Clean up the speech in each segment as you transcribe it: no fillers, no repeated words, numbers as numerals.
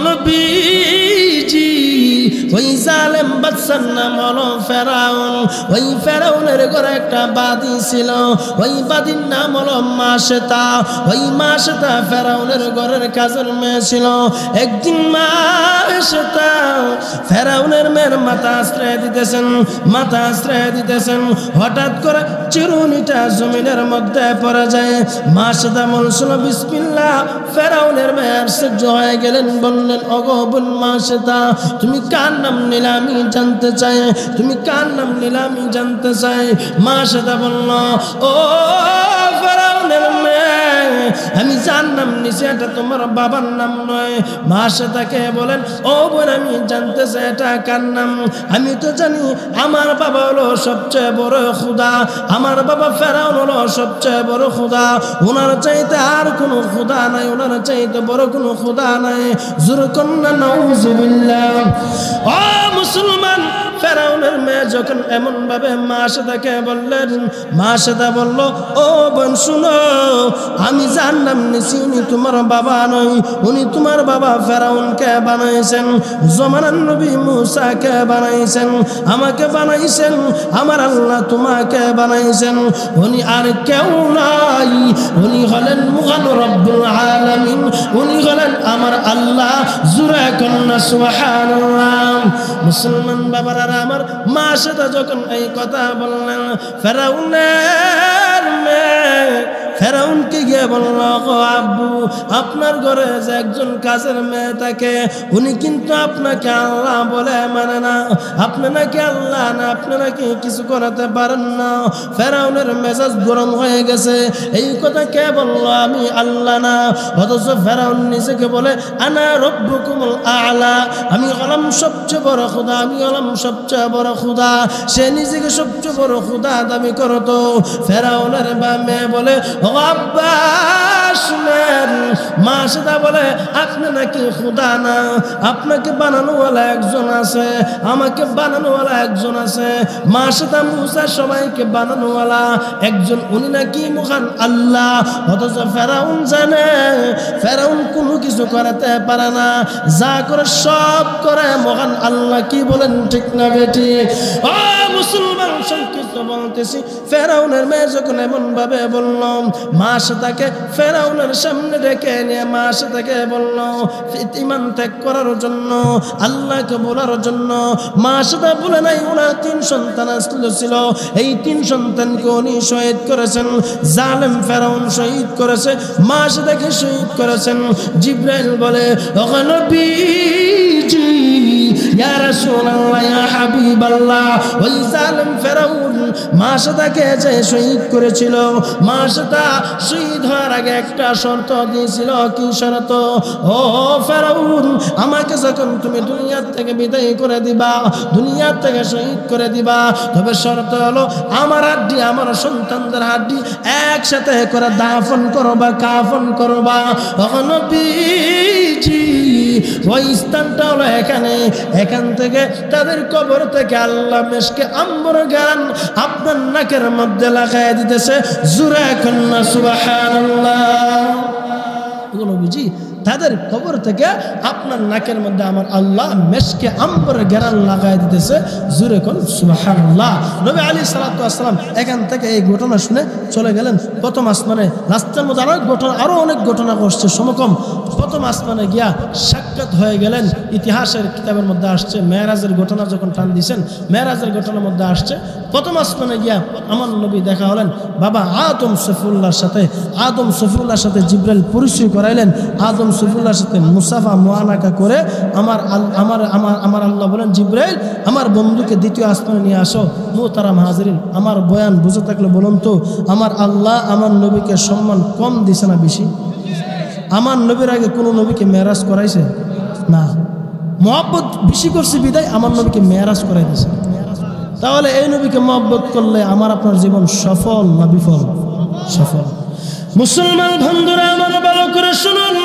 নবীজি ওই জালেম বাদশার নাম হলো ফেরাউন। ওই ফেরাউনের ঘরে একটা বাদী ছিল, ওই বাদীর নাম হলো মাশেতা। ওই মাশেতা ফেরাউনের ঘরের কাজের মেয়ে ছিল। একদিন মাশেতা ফেরাউনের মেয়ের মাথা আশ্রয় দিতেছেন, হঠাৎ করে চিরুনিটা জমিনের মধ্যে পড়ে যায়। মাশেতা বলছিল বিসমিল্লাহ। ফেরাউনের মেয়ে আশ্চর্য হয়ে গেলেন, বললেন ওগো বোন মাশেতা, তুমি কার নাম নিলে আমি জানতে চাই, তুমি কার নাম নিলে আমি জানতে চাই। মাশেতা বলল, ও ফেরাউনের মেয়ে, আমি যার নাম নিছি এটা তোমার বাবার নাম নয়। মাশেতাকে বলেন, ও বোন আমি জানতে চাই এটা কার নাম। আমি তো জানি আমার বাবা হলো সবচেয়ে বড় খুদা, আমার বাবা ফেরাউন হলো সবচেয়ে বড় খুদা, ওনার চাইতে আর কোনো খুদা নাই, ওনার চাইতে বড় কোনো খুদা নাই। জুরকন্না নাউজুবিল্লাহ। ও মুসলমান, ফেরাউনের মেয়ে যখন এমন ভাবে মাশেতাকে বললেন, মাশেতা বলল, ও বোন শুনো, আমি যার নাম নিছি উনি তোমার বাবা নয়, উনি তোমার বাবা ফেরাউনকে বানাইছেন, জমানার নবী মুসাকে বানাইছেন, আমাকে বানাইছেন, আমার আল্লাহ তোমাকে বানাইছেন, উনি আর কেউ নাই, উনি হলেন মহান রব্বুল আলামিন, উনি হলেন আমার আল্লাহ। জোরে কন্যা সুবহানাল্লাহ। মুসলমান বাবারা আমার, মাশেতা যখন এই কথা বললেন, ফেরাউনকে গিয়ে বলল, গো আব্বু, আপনার ঘরে যে একজন কাজের মেয়ে থাকে, উনি কিন্তু আপনাকে আল্লাহ বলে মানে না, আপনি নাকি আল্লাহ না, আপনি নাকি কিছু করাতে পারেন না। ফেরাউনের মেজাজ গরম হয়ে গেছে, এই কথা কে বললো, আমি আল্লাহ না। অথচ ফেরাউন নিজেকে বলে আনা রব্বুকুমুল আ'লা, আমি হলাম সবচেয়ে বড় খুদা, আমি হলাম সবচেয়ে বড় খুদা। সে নিজেকে সবচেয়ে বড় খুদা দাবি করতো। ফেরাউনের মেয়ে বলে, ও আব্বা শুনেন, মাশেতা বলে আপনি নাকি খুদা না, আপনাকে বানানোওয়ালা একজন আছে, আমাকে বানানোওয়ালা একজন আছে। মাশেতা মুসা সবাইকে বানানোওয়ালা একজন, উনি নাকি মহান আল্লাহ। অথচ ফেরাউন জানে ফেরাউন কোনো কিছু করাতে পারে না, যা করে সব করে মহান আল্লাহ। কি বলেন ঠিক না বেটি? ও মুসলমান, সংক্ষিপ্ত বলতেছি, ফেরাউনের মেয়ে যখন এমন ভাবে বলল, মাশেতাকে ফেরাউনের সামনে ডেকে নিয়ে মাশেতাকে বলল ঈমান ত্যাগ করার জন্য, আল্লাহকে বলার জন্য। মাশেতা বলে নাই ওনার 3 সন্তান ছিল, এই 3 সন্তানকে উনি শহীদ করেছেন। জালেম ফেরাউন শহীদ করেছে, মাশেতাকে শহীদ করেছেন। জিবরাইল বলে, ও নবীজি, ইয়া রাসূলুল্লাহ, ইয়া হাবিবাল্লাহ, ওই জালেম ফেরাউন মাশেতাকে যে শহীদ করেছিল, মাশেতা শহীদ হওয়ার আগে একটা শর্ত দিয়েছিল। কি শর্ত? ও ফেরাউন, আমাকে যখন তুমি দুনিয়ার থেকে বিদায় করে দিবা, দুনিয়ার থেকে শহীদ করে দিবা, তবে শর্ত হলো আমার হাড্ডি, আমার সন্তানদের হাড্ডি একসাথে করে দাফন করবা, কাফন করবা। তখন নবীজি ওই স্থানটা হলো এখানে, এখান থেকে তাদের কবর থেকে আল্লাহ মেশকে আম্বর গান আপনার নাকের মধ্যে লাগাই দিতেছে। জোরে কন্যা সুবহানাল্লাহ। এগুলো বুঝি, তাদের কবর থেকে আপনার নাকের মধ্যে আমার আল্লাহ মেশকে আম্বর গান লাগাই দিতেছে। জোরে কোন সুবহানাল্লাহ। নবী আলাইহিস সালাতু ওয়াস সালাম এখান থেকে এই ঘটনা শুনে চলে গেলেন প্রথম আসমানে। রাস্তার মধ্যে আরো অনেক ঘটনা ঘটছে সমকম। প্রথম আসমানে গিয়া সাক্ষাৎ হয়ে গেলেন। ইতিহাসের কিতাবের মধ্যে আসছে, মেরাজের ঘটনা যখন টান দিয়েছেন, মেরাজের ঘটনার মধ্যে আসছে, প্রথম আসমানে গিয়া আমার নবী দেখা হলেন বাবা আদম সফিউল্লাহর সাথে। আদম সফিউল্লাহর সাথে জিবরাইল পরিচয় করাইলেন। আদম সফিউল্লাহর সাথে মুসাফা মুআনাকা করে আমার আল্লাহ বলেন, জিবরাইল আমার বন্ধুকে দ্বিতীয় আসমানে নিয়ে আসো। মুহতারাম হাজিরিন, আমার বয়ান বুঝে থাকলে বলুন তো, আমার আল্লাহ আমার নবীকে সম্মান কম দিছে না বেশি? আমার নবীর আগে কোনো নবীকে মেরাজ করাইছে না, মহব্বত বেশি করছে বিদায় আমার নবীকে মেরাজ করাই দিছে। তাহলে এই নবীকে মহব্বত করলে আমার আপনার জীবন সফল না বিফল? সফল। মুসলমান বন্ধুরা আমার ভালো করে শুনুন,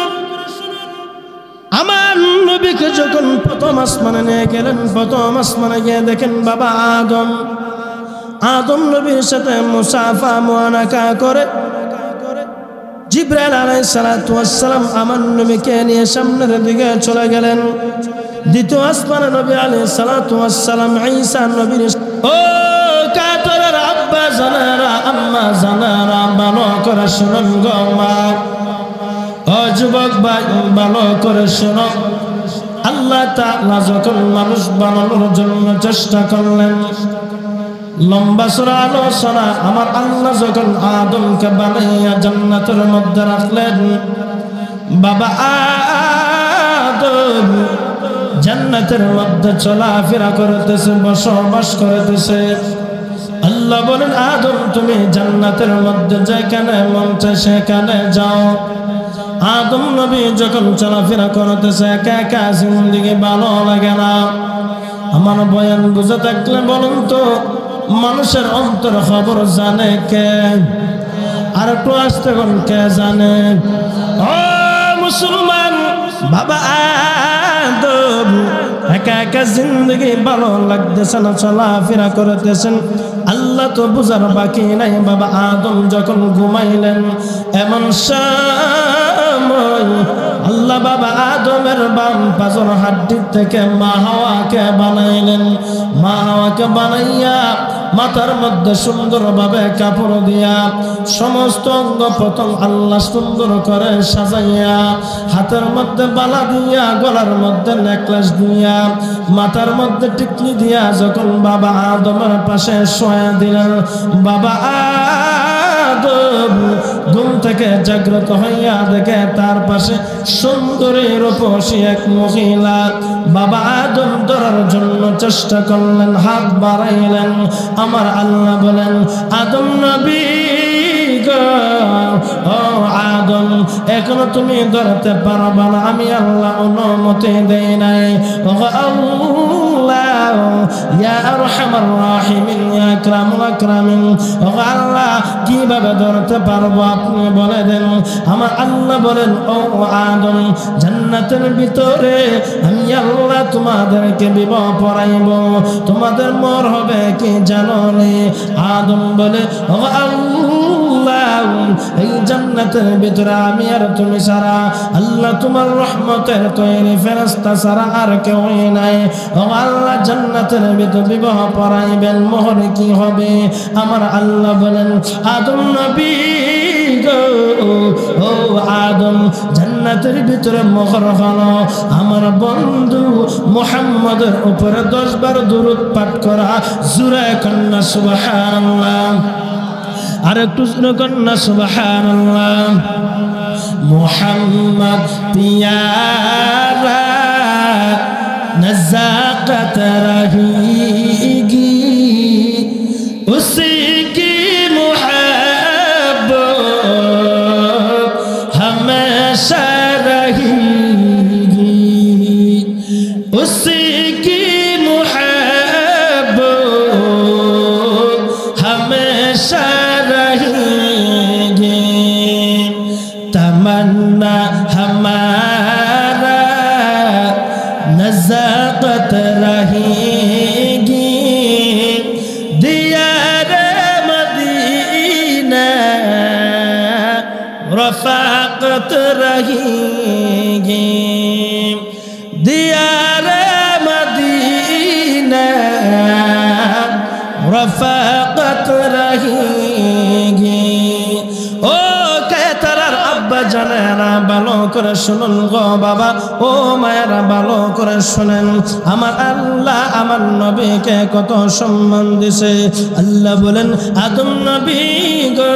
আমার নবীকে যখন প্রথম আসমানে নিয়ে গেলেন, প্রথম আসমানে গিয়ে দেখেন বাবা আদম নবীর সাথে মুসাফা মুআনাকা করে জিবরাইল আলাইহিস সালাতু ওয়াস সালাম আমার নবীকে নিয়ে সামনের দিকে চলে গেলেন। দ্বিতীয় আসমানে নবী আলাইহিস সালাতু ওয়াস সালাম ঈসা নবীর ও কাতরের আব্বা জানারা আম্মা জানারা ভালো করে শুনুন গো মা, ও যুবক ভাই ভালো করে শুনো। আল্লাহ তাআলা যখন মানুষ বানানোর জন্য চেষ্টা করলেন, লম্বা সূরা আলোচনা, আমার আল্লাহ যখন আদমকে বানাইয়া জান্নাতের মধ্যে রাখলেন, বাবা আদম জান্নাতের মধ্যে চলাফেরা করতেছে, বসবাস করতেছে। আল্লাহ বলেন আদম তুমি জান্নাতের মধ্যে যেখানে মন চায় সেখানে যাও। আদম নবী যখন চলাফেরা করতেছে একা একা জিন্দেগি ভালো লাগে না। আমার বয়ান বুঝে থাকলে বলুন তো, মানুষের অন্তর খবর জানে কে? আর একটু আসতে কোন কে জানে? ও মুসলমান বাবা আদম একা একা জিন্দগি ভালো লাগতেছে না, চলাফেরা করতেছেন। আল্লাহ তো বুঝার বাকি নাই। বাবা আদম যখন ঘুমাইলেন, এমন সময় আল্লাহ বাবা আদমের বাম পাজর হাড্ডি থেকে মা হাওয়াকে বানাইলেন। মা হাওয়াকে বানাইয়া মাথার মধ্যে সুন্দরভাবে কাপড় দিয়া সমস্ত অঙ্গ প্রত্যঙ্গ আল্লাহ সুন্দর করে সাজাইয়া, হাতের মধ্যে বালা দিয়া, গলার মধ্যে নেকলেস দিয়া, মাথার মধ্যে টিকলি দিয়া যখন বাবা আদমের পাশে শোয়া দিলেন, বাবা আদম ঘুম থেকে জাগ্রত হইয়া দেখে তার পাশে সুন্দরী রূপসী এক মহিলা। বাবা আদম ধরার জন্য চেষ্টা করলেন, হাত বাড়াইলেন। আমার আল্লাহ বলেন আদম নবী গো, ও আদম এখনো তুমি ধরতে পারবা না, আমি আল্লাহ অনুমতি দেই নাই। ও আল্লাহ ইয়া আরহামার রাহিমিন ইয়া আকরামুল আকরামিন, ও আল্লাহ কিভাবে ধরতে পারবো আপনি বলে দেন। আমার আল্লাহ বলেন ও আদম জান্নাতের ভিতরে আমি আল্লাহ তোমাদেরকে বিবাহ পড়াইব, তোমাদের মর হবে কি জানো নি? আদম বলে ও আল্লাহ এই জান্নাতের ভিতরে আমি আর তুমি ছাড়া, আল্লাহ তোমার রহমতের তৈরি ফেরেশতা ছাড়া আর কেউ নাই। ও আল্লাহ জান্নাতের ভিতরে বিবাহ পড়াইবেন, মোহর কি হবে? আমার আল্লাহ বলেন আদম নবী গো, ও আদম জান্নাতের ভিতরে মোহর হলো আমার বন্ধু মুহাম্মদের উপরে 10 বার দুরূদ পাঠ করা। জোরে কন্যা সুবহানাল্লাহ, আর একটু জোরে কন্যা সুবহানাল্লাহ। মুহাম্মদ পিয়ারা नज़ाकत रहेगी, उसी की मोहब्बत हमेशा रहेगी, उसी की मोहब्बत हमेशा रहेगी। तमन्ना हमारा नज़ाकत रहेगी, दियार मदीना रफ़ाक़त रहेगी, दियार मदीना रफ़ाक़त रहेगी। ओ कहतरार अब्बा জানেরা ভালো করে শুনুন গো বাবা, ও মায়েরা ভালো করে শুনেন। আমার আল্লাহ আমার নবীকে কত সম্মান দিছে। আল্লাহ বলেন আদম নবী গো,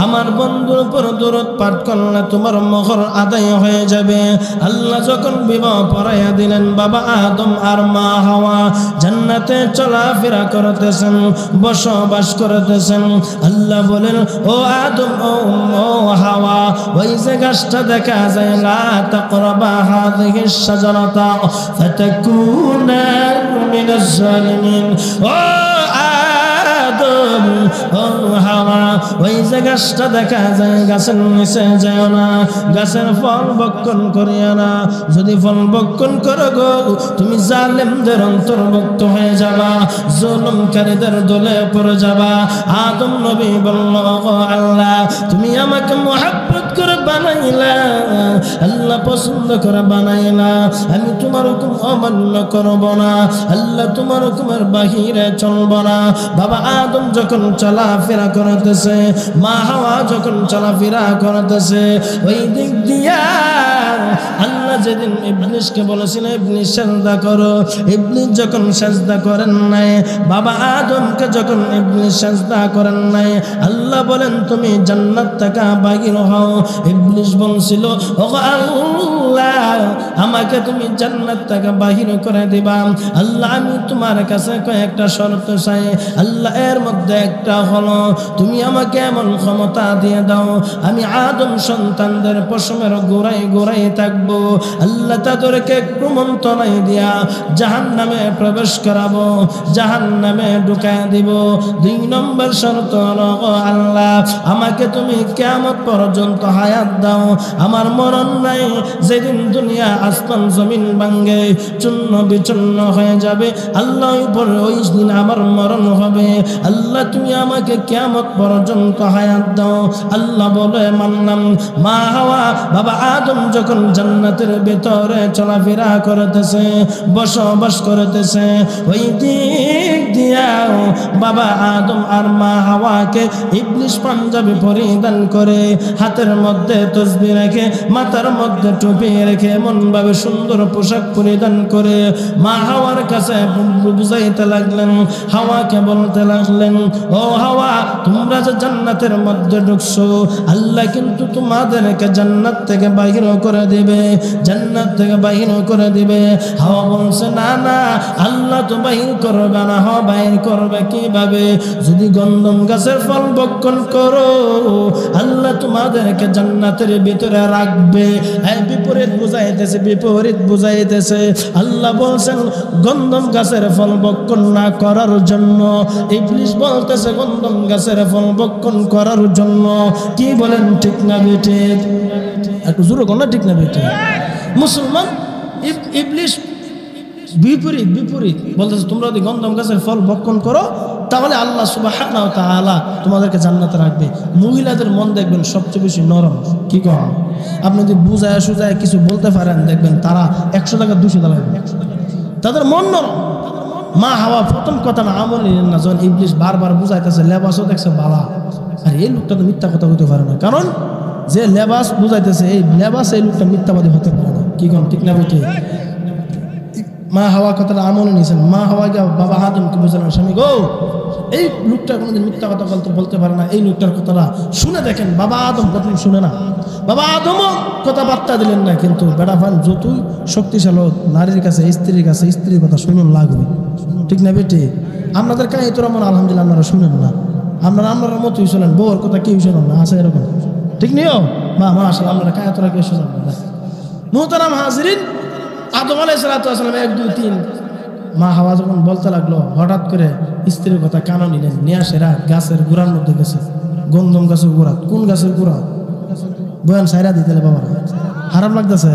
আমার বন্ধুর উপর দরুদ পাঠ করলে তোমার মোহর আদায় হয়ে যাবে। আল্লাহ যখন বিবাহ পড়াইয়া দিলেন, বাবা আদম আর মা হাওয়া জান্নাতে চলাফেরা করতেছেন, বসবাস করতেছেন। আল্লাহ বলেন ও আদম ও হাওয়া, ওই যে গাছটা দেখা যায়, লা তাকরাবা হাযিহি শাজারাতা ফাতাকুনা মিনাজ জালিমিন। ও আদম আদম ও হাওয়া ওই যে গাছটা দেখা যায় গাছের নিচে যায় না, গাছের ফল ভক্ষণ করিয়া না। যদি ফল ভক্ষণ করো গো তুমি জালেমদের অন্তর্ভুক্ত হয়ে যাবা, জুলুমকারীদের দলে পড়ে যাবা। আদম নবী বলল ও আল্লাহ তুমি আমাকে মুহাব্বত করে বানাইলা, আল্লাহ পছন্দ করে বানাইলা, আমি তোমার হুকুম অমান্য করব না, আল্লাহ তোমার হুকুমের বাহিরে চলব না। বাবা আদম যখন চলাফেরা করতেছে, মা হাওয়া যখন চলাফেরা করতেছে, ওই দিক দিয়া আল্লাহ যেদিন ইবলিসকে বলেছিল ইবলিস সাজদা করো, ইবলিস যখন সাজদা করেন নাই, বাবা আদমকে যখন ইবলিস সাজদা করেন নাই, আল্লাহ বলেন তুমি জান্নাত থেকে বাহির হও। ইবলিস বলছিল ও আল্লাহ আমাকে তুমি জান্নাত থেকে বাহির করে দিবা, আল্লাহ আমি তোমার কাছে কয়েকটা শর্ত চাই, আল্লাহ এর মধ্যে একটা হলো তুমি আমাকে এমন ক্ষমতা দিয়ে দাও আমি আদম সন্তানদের পশমের গোড়ায় গোড়ায় থাকবো, আল্লাহ তাদেরকে কুমন্ত্রণায় দিয়া জাহান্নামে প্রবেশ করাবো, জাহান্নামে ঢুকায় দিব। 2 নম্বর শর্ত হলো আল্লাহ আমাকে তুমি কিয়ামত পর্যন্ত হায়াত দাও, আমার মরণ নাই, যেদিন দুনিয়া আসমান জমিন ভাঙে চূর্ণ বিচূর্ণ হয়ে যাবে আল্লাহ উপর ওই দিন আমার মরণ হবে, আল্লাহ তুমি আমাকে কিয়ামত পর্যন্ত হায়াত দাও। আল্লাহ বলে মানলাম। মা হাওয়া বাবা আদম যখন জান্নাতের ভিতরে চলাফেরা করতেছে বসবাস করতেছে, ওই দিক দিয়া বাবা আদম আর মা হাওয়াকে ইবলিস পাঞ্জাবি পরিধান করে, হাতের মধ্যে তসবিহ রেখে, মাথার মধ্যে টুপি রেখে, এমন ভাবে সুন্দর পোশাক পরিধান করে মা হাওয়ার কাছে বুঝাইতে লাগলেন, হাওয়াকে বলতে লাগলেন ও হাওয়া তোমরা যে জান্নাতের মধ্যে ঢুকছো আল্লাহ কিন্তু তোমাদেরকে জান্নাত থেকে বাহির করে দিবে, জান্নাত থেকে বাহির করে দিবে। হাওয়া বলছে না না আল্লাহ তো বাহির করবে না। হাওয়া বাহির করবে কিভাবে? যদি গন্ধম গাছের ফল ভক্ষণ করো আল্লাহ তোমাদেরকে জান্নাতের ভিতরে রাখবে। বিপরীত বুঝাইতেছে, বিপরীত বুঝাইতেছে। আল্লাহ বলছেন গন্ধম গাছের ফল ভক্ষণ না করার জন্য, ইবলিস বলতেছে গন্ধম গাছের ফল ভক্ষণ করার জন্য। কি বলেন ঠিক না বেঠিক? একটু জোরে কোন ঠিক না বেঠিক? মুসলমান ইবলিস বিপরীত বিপরীত বলতেছে তোমরা যদি গন্ধম গাছের ফল ভক্ষণ করো তাহলে আল্লাহ সুবহানাহু ওয়া তাআলা তোমাদেরকে জান্নাতে রাখবে। মহিলাদের মন দেখবেন সবচেয়ে বেশি নরম। কি করেন আপনি যদি বুঝায় সুজায় কিছু বলতে পারেন দেখবেন তারা 100 টাকা 200 টাকা লাগবে, তাদের মন নরম। মা হাওয়া প্রথম কথা না আমল নিলেন না, যখন ইবলিস বারবার বুঝাইতেছে লেবাসও দেখছে বালা, আর এই লোকটা তো মিথ্যা কথা বলতে পারে না, কারণ যে লেবাস বুঝাইতেছে এই লেবাস এই লোকটা মিথ্যাবাদী হতে পারে না। কি কোন ঠিক না বেঠিক? মা হাওয়া কথাটা আমলে নিয়েছেন। মা হাওয়া গিয়ে বাবা আদমকে বুঝালেন স্বামী গো এই লোকটা কোনোদিন মিথ্যা কথা বলতে পারে না, এই লোকটার কথাটা শুনে দেখেন। বাবা আদম কথা শুনে না, বাবা আদমও কথাবার্তা দিলেন না, কিন্তু বেড়া ফান যতই শক্তিশালী নারীর কাছে স্ত্রীর কাছে স্ত্রীর কথা শুনুন লাগবে। ঠিক না বেটি? আপনাদের কাছে তোরা মনে আলহামদুলিল্লাহ আপনারা শুনেন না, আপনারা আপনার মতোই শোনেন, বউর কথা কেউ শোনেন না, আছে এরকম ঠিক নিও মা মা আসলে আপনারা কায়ে তোরা কেউ শোনেন না। মুহতারাম হাজিরিন, আদম আলাইহিস সালাম 1 2 3 মা হাওয়া যখন বলতে লাগলো হঠাৎ করে স্ত্রীর কথা কানে নিলেন, নিয়ে সেরা গাছের গোড়ার মধ্যে গেছে। গন্ধম গাছের গোড়া? কোন গাছের গোড়া? বয়ান সাইরা দিতে বাবা খারাপ লাগতেছে।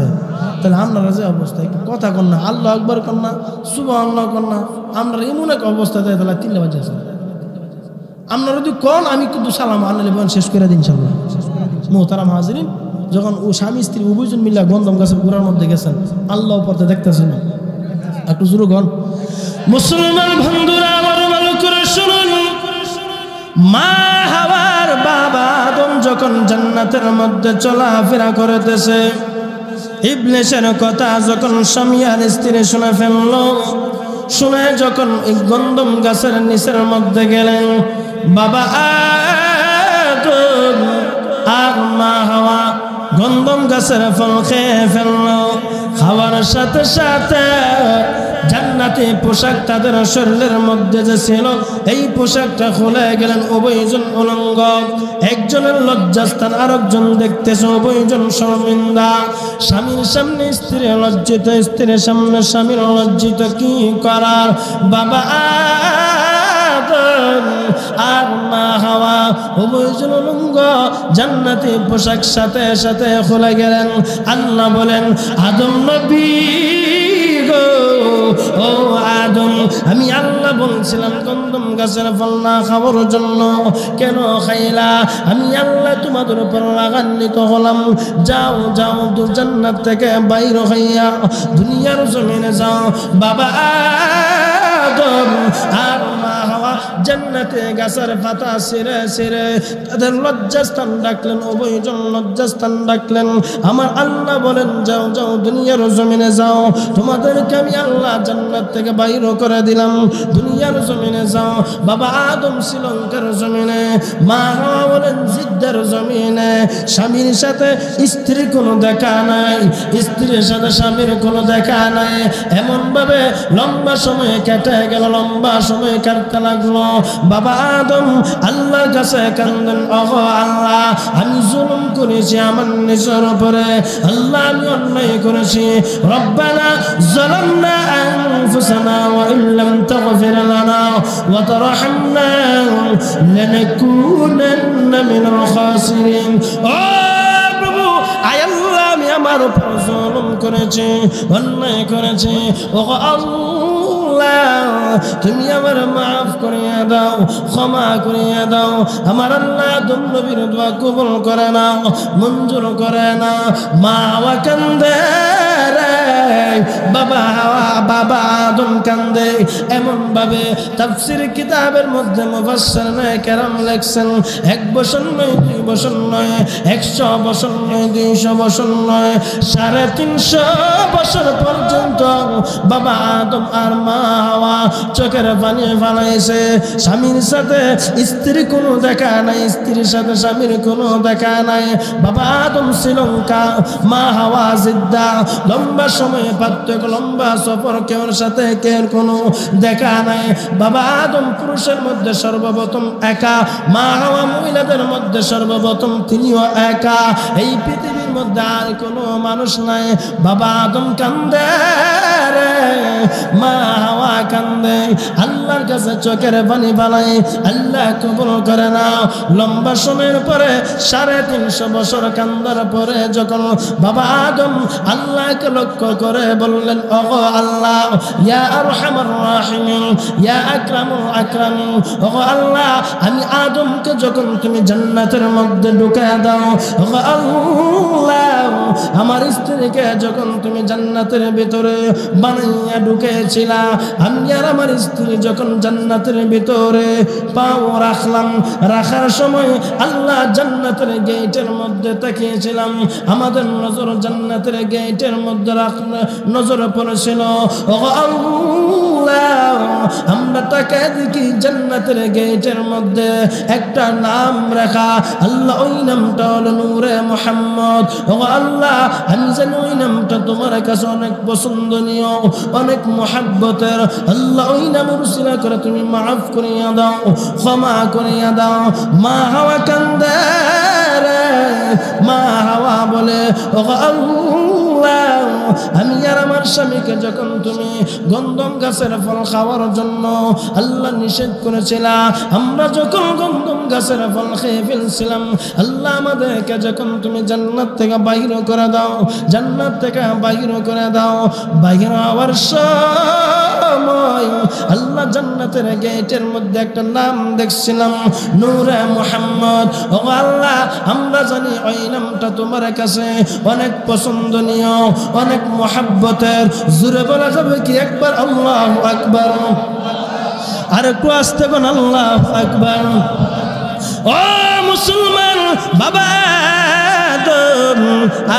তাহলে আপনারা যে অবস্থা একটু কথা কন না, আল্লাহ আকবার কন না, সুবহানাল্লাহ কন না, আমরা এমন এক অবস্থা দেয় তাহলে 3 বাজে আছে। আপনারা যদি কন আমি কিন্তু সালাম আল্লাহ বয়ান শেষ করে দিন ইনশাআল্লাহ। মুহতারাম হাজিরিন, যখন ও স্বামী স্ত্রী উভয়জন মিলে গন্ধম গাছের গোড়ার মধ্যে গেছেন, আল্লাহ পথে দেখতেছেন। একটু জোরে গন। মুসলমান বন্ধুরা আমার ভালো করে শুনুন, মা হাওয়ার বাবা আদম যখন জান্নাতের মধ্যে চলাফেরা করতেছে, ইবলিসের কথা যখন স্বামী আর স্ত্রী শুনে ফেলল, শুনে যখন এই গন্ধম গাছের নিচের মধ্যে গেলেন, বাবা আদম আর মা হাওয়া গন্ধম গাছের ফল খেয়ে ফেলল। খাওয়ার সাথে সাথে জান্নাতি পোশাক তাদের শরীরের মধ্যে যে ছিল এই পোশাকটা খুলে গেলেন উভয়জন উলঙ্গ। একজনের লজ্জাস্থান আরেকজন দেখতেছে, উভয়জন শর্মিন্দা। স্বামীর সামনে স্ত্রী লজ্জিত, স্ত্রীর সামনে স্বামীর লজ্জিত। কি করার? বাবা আর মা হাওয়া উভয়জন উলঙ্গ জান্নাতি পোশাক সাথে সাথে খুলে গেলেন। আল্লাহ বলেন, আদম নবী গো, ও আদম, আমি আল্লাহ বলছিলাম গন্ধম গাছের ফল না খাওয়ার জন্য, কেন খাইলা? আমি আল্লাহ তোমাদের উপর রাগান্বিত হলাম। যাও যাও, তো জান্নাত থেকে বাইর হইয়া দুনিয়ার জমিনে যাও। বাবা আদম আর মা হাওয়া জান্নাতে গাছের পাতা ছিঁড়ে ছিঁড়ে তাদের লজ্জাস্থান ডাকলেন, উভয়জন লজ্জাস্থান ডাকলেন। আমার আল্লাহ বলেন, যাও যাও, দুনিয়ার জমিনে যাও, তোমাদেরকে আমি আল্লাহ জান্নাত থেকে বাইর করে দিলাম, দুনিয়ার জমিনে যাও। বাবা আদম শ্রীলঙ্কার জমিনে, মা হাওয়া বলেন জিদ্দার জমিনে। স্বামীর সাথে স্ত্রীর কোনো দেখা নাই, স্ত্রীর সাথে স্বামীর কোনো দেখা নাই। এমন ভাবে লম্বা সময় কেটে গেল, লম্বা সময় কাটতে লাগলো। বাবা আদম আল্লাহর কাছে কান্দেন, ওগো আল্লাহ, আমি জুলুম করেছি আমার নিজের উপরে, আল্লাহ আমি অন্যায় করেছি। রব্বানা যালামনা আনফুসানা ওয়া ইল্লাম তাগফির লানা ওয়া তারহামনা লানাকুনান্না মিনাল খাসিরিন। ও প্রভু, আয় আল্লাহ, আমি আমার উপর জুলুম করেছি, অন্যায় করেছি। ওগো আল্লাহ, তুমি আমার মাফ করিয়া দাও, ক্ষমা করিয়া দাও। আমার আল্লাহ আদম নবীর দোয়া কবুল করে নাও, মঞ্জুর করে নাও। মা হাওয়া কান্দে রে, বাবা হাওয়া, বাবা আদম কান্দে। এমন ভাবে তাফসীর কিতাবের মধ্যে মুফাসসিরিনে কেরাম লেখছেন, 1 বছর নয়, 2 বছর নয়, 100 বছর নয়, 200 বছর নয়, 350 বছর পর্যন্ত বাবা আদম আর মা হাওয়া চোখের পানি ফালাইছে। স্বামীর সাথে স্ত্রীর কোনো দেখা নাই, স্ত্রীর সাথে স্বামীর কোনো দেখা নাই। বাবা আদম শ্রীলঙ্কা, মা হাওয়া জিদ্দা। লম্বা সময় পার্থক্য, লম্বা সফর, কেউর সাথে কেউর কোনো দেখা নাই। বাবা আদম পুরুষের মধ্যে সর্বপ্রথম একা, মা হাওয়া মহিলাদের মধ্যে সর্বপ্রথম তিনিও একা। এই পৃথিবীর মধ্যে আর কোনো মানুষ নাই। বাবা আদম কান্দে রে, মা হাওয়া কান্দে, আল্লাহর কাছে চোখের পানি ফালাই। আল্লাহ কবুল করে নাও। লম্বা সময়ের পরে 350 বছর কান্দার পরে যখন বাবা আদম আল্লাহকে লক্ষ্য করে বললেন, ওগো আল্লাহ, ইয়া আরহামার রাহিমিন, ইয়া আকরামুল আকরামিন, ওগো আল্লাহ, আমি আদমকে যখন তুমি জান্নাতের মধ্যে ঢুকায়া দাও, ওগো আল্লাহ, আমার স্ত্রীকে যখন তুমি জান্নাতের ভিতরে বানাইয়া ঢুকেছিলা, আমি আর আমার স্ত্রী যখন জান্নাতের ভিতরে পাও রাখলাম, রাখার সময় আল্লাহ জান্নাতের গেটের মধ্যে তাকিয়েছিলাম, আমাদের নজর জান্নাতের গেটের মধ্যে নজর পড়েছিল। ওগো আল্লাহ, আমরা তাকায় দেখি জান্নাতের গেটের মধ্যে একটা নাম রাখা, আল্লাহ ওই নামটা হলো নূরে মুহাম্মদ। ওগো আল্লাহ, আমি জানি ওই নামটা তোমার কাছে অনেক পছন্দনীয়, অনেক মুহাব্বতের। আল্লাহ ওই নামের উসিলা করে তুমি মাফ করিয়া দাও, ক্ষমা করিয়া দাও। মা হাওয়া কান্দে রে, মা হাওয়া বলে, ওগো আল্লাহ, আমি আর আমার স্বামীকে যখন তুমি গন্ধম গাছের ফল খাওয়ার জন্য আল্লাহ নিষেধ করেছিলা, আমরা যখন গন্ধম গাছের ফল খেয়ে ফেলছিলাম, আল্লাহ আমাদেরকে যখন তুমি জান্নাত থেকে বাইর করে দাও, জান্নাত থেকে বাইর করে দাও, বাইর হওয়ার সময় আল্লাহ জান্নাতের গেটের মধ্যে একটা নাম দেখছিলাম, নূরে মুহাম্মদ। ও আল্লাহ, আমরা জানি ওই নামটা তোমার কাছে অনেক পছন্দনীয়, অনেক মুহাব্বতের। জোরে বলা যাবে কি একবার আল্লাহু আকবার? আর একটু আসতে কোন আল্লাহু আকবার। ও মুসলমান, বাবা আদম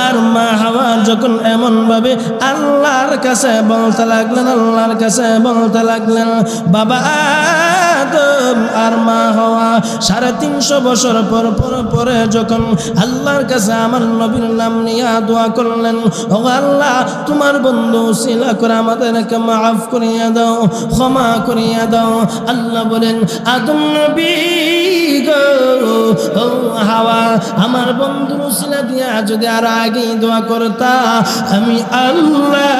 আর মা হাওয়া যখন এমন ভাবে আল্লাহর কাছে বলতে লাগলেন, আল্লাহর কাছে বলতে লাগলেন, বাবা আদম আর মা হাওয়া 350 বছর পরে যখন আল্লাহর কাছে আমার নবীর নাম নিয়ে দোয়া করলেন, ও আল্লাহ, তোমার বন্ধু উসিলা করে আমাদেরকে মাফ করিয়া দাও, ক্ষমা করিয়া দাও। আল্লাহ বলেন, আদম নবী গো, ও হাওয়া, আমার বন্ধুর উসিলা দিয়া যদি আর আগে দোয়া করতা, আমি আল্লাহ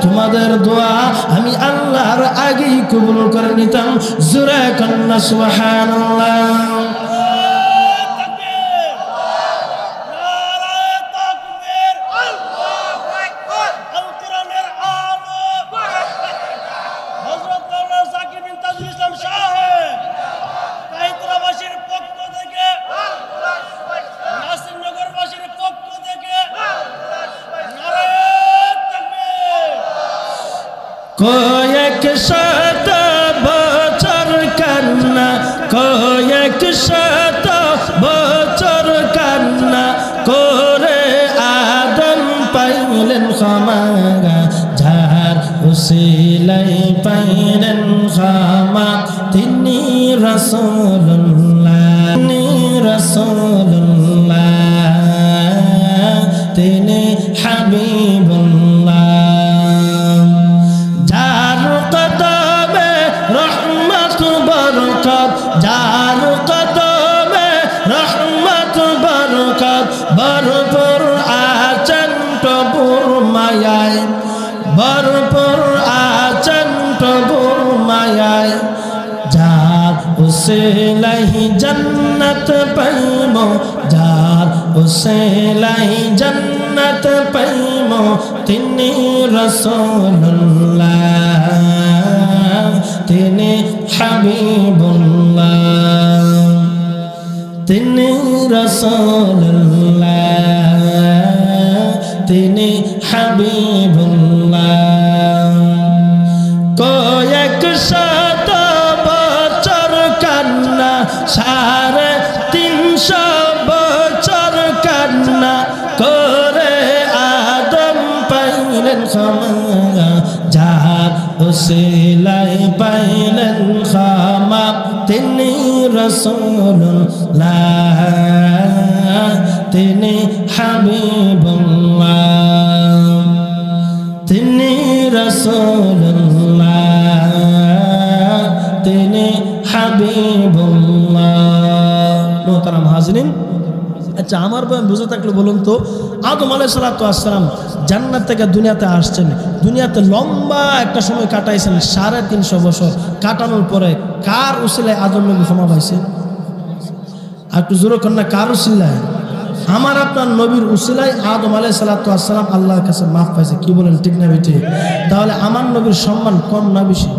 তোমাদের দোয়া আমি আল্লাহর আগেই কবুল করে নিতাম। জোরে কন্না সুবহানাল্লাহ। কয়েক শত বছর কান্না, কয়েক শত বছর কান্না করে আদম পাইলেন ক্ষমা, যার উসিলাই পাইলেন ক্ষমা তিনি রাসূলুল্লাহ, তিনি রাসূলুল্লাহ, তিনি হাবিবুল্লাহ। যার কদমে রহমত বরকত ভরপুর আছেন প্রভুর মায়ায়, ভরপুর আছেন প্রভুর মায়ায়, যার উসিলাহি জান্নাত পাইব, যার উসিলাহি জান্নাত পাইব তিনি রাসূলুল্লাহ, তিনি হাবিবুল্লাহ, তিনি রাসূলুল্লাহ, তিনি হাবিবুল্লাহ। কয়েক শত বছর কান্না, 350 বছর কান্না করে আদম পাইলেন ক্ষমা, যার উসিলাই পাইলেন ক্ষমা তিনি রাসূলুল্লাহ, তিনি হাবিবুল্লাহ, তিনি রাসূলুল্লাহ, তিনি হাবিবুল্লাহ। মোহতারাম হাজিরিন, আচ্ছা আমার বয়ান বুঝে থাকলে বলুন তো, আদম আলাইহিস সালাতু ওয়াস সালাম জান্নাত থেকে দুনিয়াতে আসছেন, দুনিয়াতে লম্বা একটা সময় কাটাইছেন, 350 বছর কাটানোর পরে কার উসিলায় আদম নবী ক্ষমা পাইছে? একটু জোরে কন্যা, কার উসিলায়? আমার আপনার নবীর উসিলায় আদম আলাইহিস সালাতু ওয়াস সালাম আল্লাহর কাছে মাফ পাইছে। কি বলেন, ঠিক না বেটি? তাহলে আমার নবীর সম্মান কম না বেশি?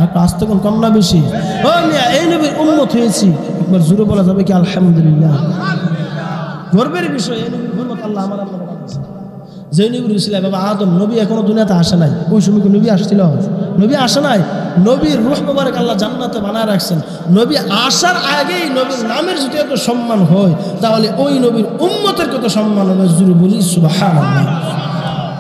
একটু আসতে কোন কম না বেশি? ও মিয়া, এই নবীর উম্মত হয়েছি, একবার জোরে বলা যাবে কি আলহামদুলিল্লাহ? গর্বের বিষয়, এই নবীর উম্মত আল্লাহ আমার আপনার বানাইছে। যে নবীর উসিলায় বাবা আদম নবী এখনো দুনিয়াতে আসে নাই, ওই সময় কি নবী আসছিল? নবী আসে নাই। নবীর রূহ মোবারক আল্লাহ জান্নাতে বানায় রাখছেন। নবী আসার আগেই নবীর নামের যদি এত সম্মান হয়, তাহলে ওই নবীর উম্মতের কত সম্মান হবে? জোরে বলি সুবহানাল্লাহ।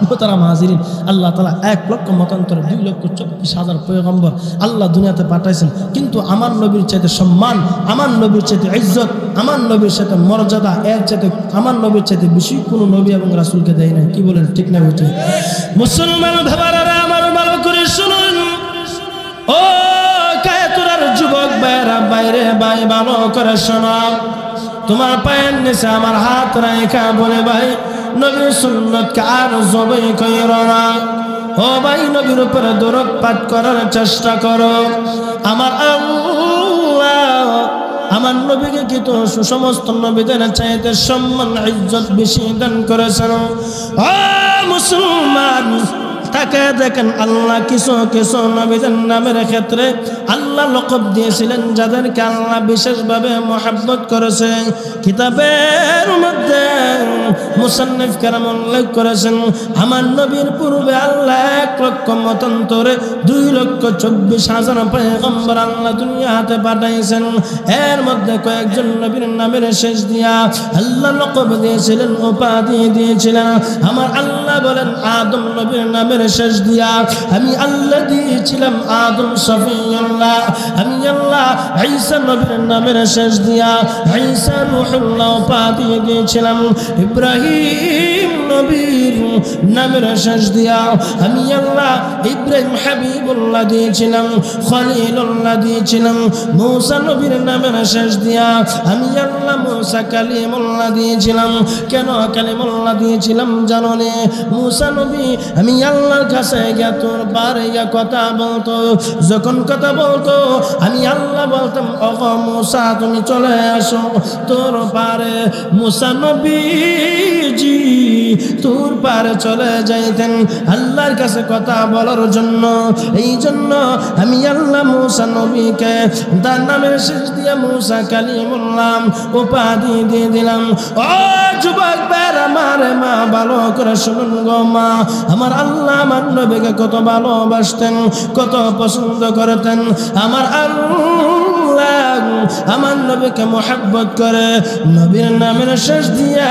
মোহতারাম হাজিরিন, আল্লাহ তাআলা 1 লক্ষ মতান্তরে 2,24,000 পয়গম্বর আল্লাহ দুনিয়াতে পাঠাইছেন, কিন্তু আমার নবীর চাইতে সম্মান, আমার নবীর চাইতে ইজ্জত, আমার নবীর সাথে মর্যাদা, এর চাইতে আমার নবীর চাইতে বেশি কোনো নবী এবং রাসূলকে দেয় নাই। কি বলেন, ঠিক না বেটি? মুসলমান ভাইরা আমার ভালো করে শুনুন, ও কায়তুরার যুবক ভাইরা, বাইরে ভাই ভালো করে শোনো, তোমার পায়ের নিচে আমার হাত রাখা বলে ভাই নবীর সুন্নতকে আর জবাই কইরো না। ও ভাই, নবীর উপরে দরুদ পাঠ করার চেষ্টা করো। আমার আল্লাহ আমার নবীকে কিন্তু সুসমস্ত নবীদের চাইতে সম্মান ইজ্জত বেশি দান করেছেন। ও মুসলমান, তাকে দেখেন আল্লাহ কিছু কিছু নবীদের নামের ক্ষেত্রে আল্লাহ লকব দিয়েছিলেন, যাদেরকে আল্লাহ বিশেষভাবে মহব্বত করেছে। কিতাবের মধ্যে মুসান্নিফ কেরাম উল্লেখ করেছেন, আমার নবীর পূর্বে আল্লাহ 1 লক্ষ মতান্তরে 2,24,000 পয়গম্বর আল্লাহ দুনিয়াতে পাঠাইছেন। এর মধ্যে কয়েকজন নবীর নামের শেষ দিয়া আল্লাহ লকব দিয়েছিলেন, উপাধি দিয়েছিলেন। আমার আল্লাহ বলেন, আদম নবীর নামের শেষ দিয়া আমি আল্লাহ দিয়েছিলাম আদম সফিউল্লাহ। আমি আল্লাহ ঈসা নবীর নামের শেষ দিয়া ঈসা রূহুল্লাহ উপাধি দিয়েছিলাম। ইব্রাহিম নবীর নামের শেষ দিয়া আমি আল্লাহ ইব্রাহিম হাবিবুল্লাহ দিয়েছিলাম, খলিলুল্লাহ দিয়েছিলাম। মূসা নবীর নামের শেষ দিয়া আমি আল্লাহ মূসা কালিমুল্লাহ দিয়েছিলাম। কেন কালিমুল্লাহ দিয়েছিলাম জানো নে? মূসা নবী আমি আল্লাহ আমার কাছে গিয়া তোর পারে গিয়া কথা বলতো, যখন কথা বলতো আমি আল্লাহ বলতাম ওগো মুসা তুমি চলে আসো তোর পারে। মুসা নবীজি তোর পারে চলে যাইতেন আল্লাহর কাছে কথা বলার জন্য। এই জন্য আমি আল্লাহ মুসা নবীকে তার নামের শেষ দিয়ে মুসা কালিমুল্লাহ উপাধি দিয়ে দিলাম। ও যুবক বের আমার মা ভালো করে শুনুন গো মা, আমার আল্লাহ আমার নবীকে কত ভালোবাসতেন, কত পছন্দ করতেন। আমার আল্লাহ আমার নবীকে মোহাব্বত করে নবীর নামের শেষ দিয়া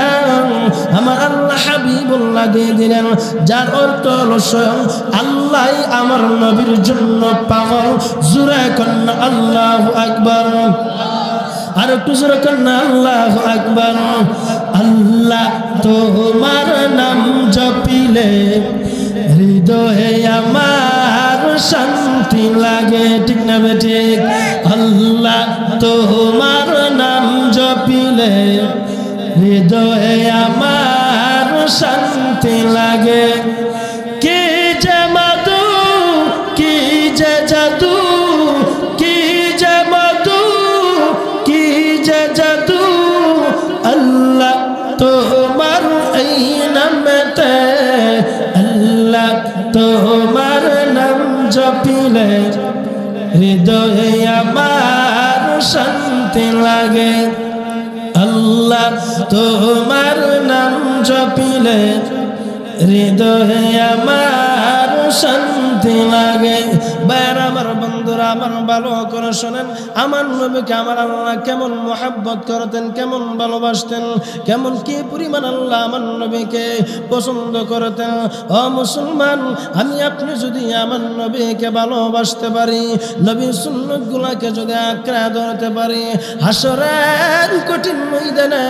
আমার আল্লাহ হাবিবুল্লাহ দিয়ে দিলেন, যার অর্থ হলো স্বয়ং আল্লাহ আমার নবীর জন্য পাগল। জোরে কন্যা আল্লাহু আকবার, আর একটু জোরে কন্যা আল্লাহু আকবার। আল্লাহ তোমার নাম জপিলে হৃদয়ে আমার শান্তি লাগে, ঠিক না বেঠিক? আল্লাহ তোমার নাম জপিলে হৃদয়ে আমার শান্তি লাগে। কি যে মধু, কি যে জাদু, কি যে মধু, কি যে জাদু, আল্লাহ তোমার এই নামেতে, আল্লাহ তোমার নাম জপিলে হৃদয়ে আমার শান্তি লাগে। আল্লাহ তোমার নাম জপিলে হৃদয়ে আমার শান্তি লাগে। বাইরে আমার বন্ধুরা আমার ভালো করে শোনেন, আমার নবীকে আমার আল্লাহ কেমন মোহাব্বত করতেন, কেমন ভালোবাসতেন, কেমন কি পরিমাণ আল্লাহ আমার নবীকে পছন্দ করতেন। ও মুসলমান, আমি আপনি যদি আমার নবীকে ভালোবাসতে পারি, নবীর সুন্নতগুলোকে যদি আঁকড়ে ধরতে পারি, হাসরের কঠিন ময়দানে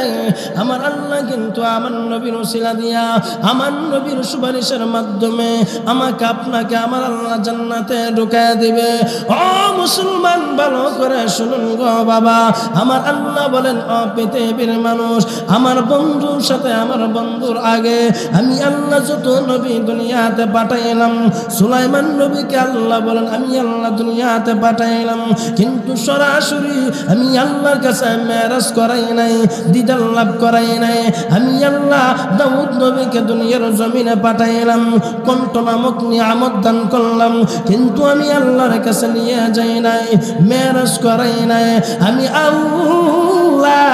আমার আল্লাহ কিন্তু আমার নবীর ওসিলা দিয়া, আমার নবীর সুপারিশের মাধ্যমে আমাকে আপনাকে আমার আল্লাহ জান্নাতে ঢুকায় দিবে। ও মুসলমান ভালো করে শুনুন গো বাবা, আমার আল্লাহ বলেন ও পৃথিবীর মানুষ, আমার বন্ধুর সাথে আমার বন্ধুর আগে আমি আল্লাহ যত নবী দুনিয়াতে পাঠাইলাম, সুলাইমান নবীকে আল্লাহ বলেন আমি আল্লাহ দুনিয়াতে পাঠাইলাম, কিন্তু সরাসরি আমি আল্লাহর কাছে মেরাজ করাই নাই, দিদার লাভ করাই নাই। আমি আল্লাহ দাউদ নবীকে দুনিয়ার জমিনে পাঠাইলাম, কণ্ঠ নামক নিয়ামত দান করলাম, কিন্তু আমি আল্লাহর কাছে নিয়ে যাই নাই, মেরাজ করাই নাই। আমি আল্লাহ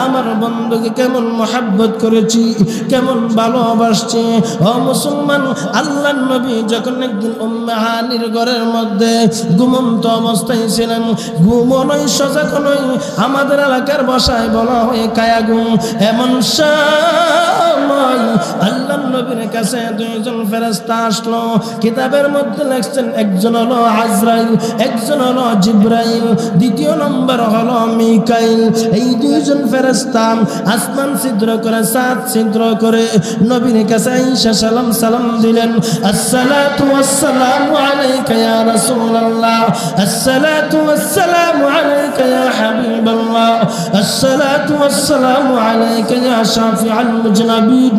আমার বন্ধুকে কেমন মোহাব্বত করেছি, কেমন ভালোবাসছি। ও মুসলমান, আল্লাহর নবী যখন একদিন উম্মে হানির ঘরের মধ্যে ঘুমন্ত অবস্থায় ছিলেন, ঘুমও নয় সজাগ নয়, আমাদের এলাকার ভাষায় বলা হয় কায়া ঘুম, এমন সময় আল্লাহর নবীর কাছে দুইজন ফেরেশতা আসলো। কিতাবের মধ্যে লিখছেন একজন হলো আজরাইল, একজন হলো জিবরাইল, দ্বিতীয় নম্বর হলো মিকাইল। এই দুইজন ফেরেশতা আসমান ছিদ্র করে সাত ছিদ্র করে নবীর কাছে আইসা সালাম সালাম দিলেন, আসসালাতু ওয়াসসালামু আলাইকা ইয়া রাসূলুল্লাহ, আসসালাতু ওয়াসসালামু আলাইকা ইয়া হাবিবাল্লাহ, আসসালাতু ওয়াসসালামু আলাইকা ইয়া শাফিআল মুজনাবিন,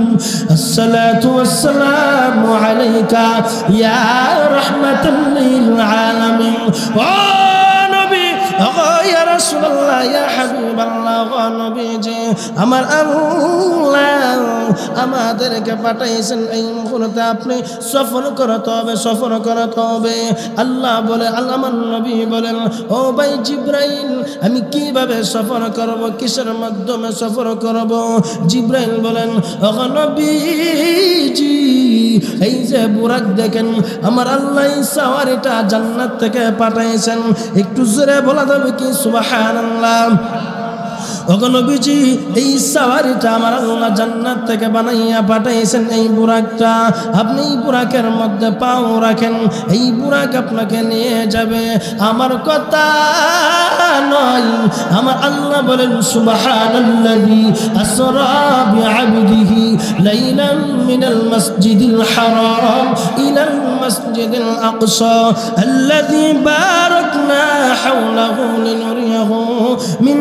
আসসালাতু ওয়াসসালামু আলাইকা ইয়া রাহমাতাল লিল আলামিন। ও নবী, ও ইয়া রাসূলুল্লাহ, ইয়া হাবিবাল্লাহ, ও নবীজি, আমার আল্লাহ আমাদেরকে পাঠাইছেন এই মুহূর্তে আপনি সফর করতে হবে, সফর করতে হবে। আল্লাহ বলে, আমার নবী বলেন, ও ভাই জিবরাইল, আমি কিভাবে সফর করব, কিসের মাধ্যমে সফর করব? জিবরাইল বলেন, ও নবীজি, এই যে বুরাক দেখেন, আমার আল্লাহ এই সাওয়ারিটা জান্নাত থেকে পাঠাইছেন। একটু জোরে বলা যাবে কি সুবহানাল্লাহ? ওগো নবীজি, এই সাওয়ারিটা আমার আল্লাহ জান্নাত থেকে বানাইয়া পাঠাইছেন। এই বুরাকটা আপনি এই বুরাকের মধ্যে পাও রাখেন, এই বুরাক আপনাকে নিয়ে যাবে। আমার কথা নয়, আমার আল্লাহ বলেন, সুবহানাল্লাযী আসরা বিআবদিহি লাইলাম মিনাল মাসজিদিল হারাম ইলাল মাসজিদিল আকসা আল্লাযী বারাকনা حوله لنريه من